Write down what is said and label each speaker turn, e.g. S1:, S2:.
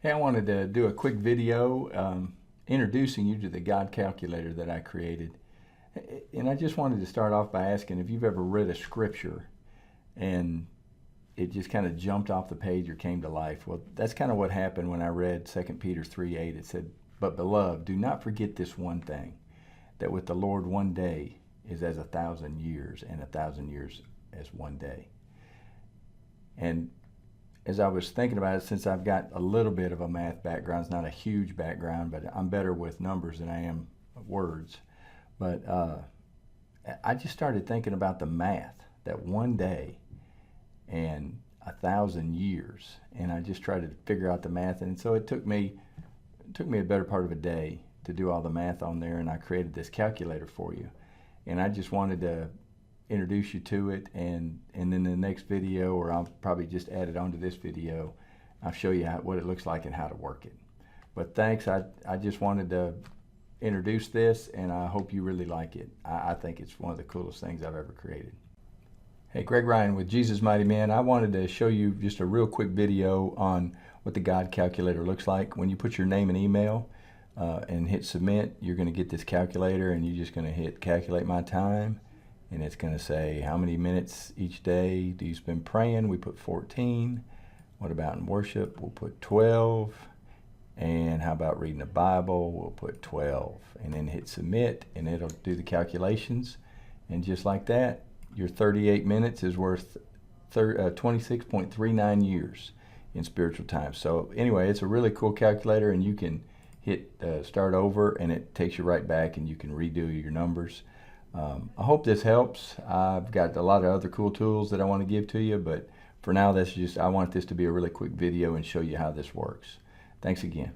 S1: Hey, I wanted to do a quick video introducing you to the God calculator that I created. And I just wanted to start off by asking if you've ever read a scripture and it just kind of jumped off the page or came to life. Well, that's kind of what happened when I read 2 Peter 3:8. It said, "But beloved, do not forget this one thing, that with the Lord one day is as 1,000 years, and 1,000 years as one day." And as I was thinking about it, since I've got a little bit of a math background, it's not a huge background, but I'm better with numbers than I am words. But I just started thinking about the math, that one day and 1,000 years, and I just tried to figure out the math, and so it took me a better part of a day to do all the math on there, and I created this calculator for you. And I just wanted to introduce you to it, and then in the next video, or I'll probably just add it onto this video, I'll show you what it looks like and how to work it. But thanks, I just wanted to introduce this, and I hope you really like it. I think it's one of the coolest things I've ever created. Hey, Greg Ryan with Jesus Mighty Men. I wanted to show you just a real quick video on what the God calculator looks like. When you put your name and email and hit submit, you're going to get this calculator, and you're just going to hit calculate my time. And it's going to say how many minutes each day do you spend praying. We put 14. What about in worship? We'll put 12. And how about reading the Bible? We'll put 12. And then hit submit, and it'll do the calculations. And just like that, your 38 minutes is worth 26.39 years in spiritual time. So anyway, it's a really cool calculator, and you can hit start over, and it takes you right back, and you can redo your numbers. I hope this helps. I've got a lot of other cool tools that I want to give to you, but for now, I want this to be a really quick video and show you how this works. Thanks again.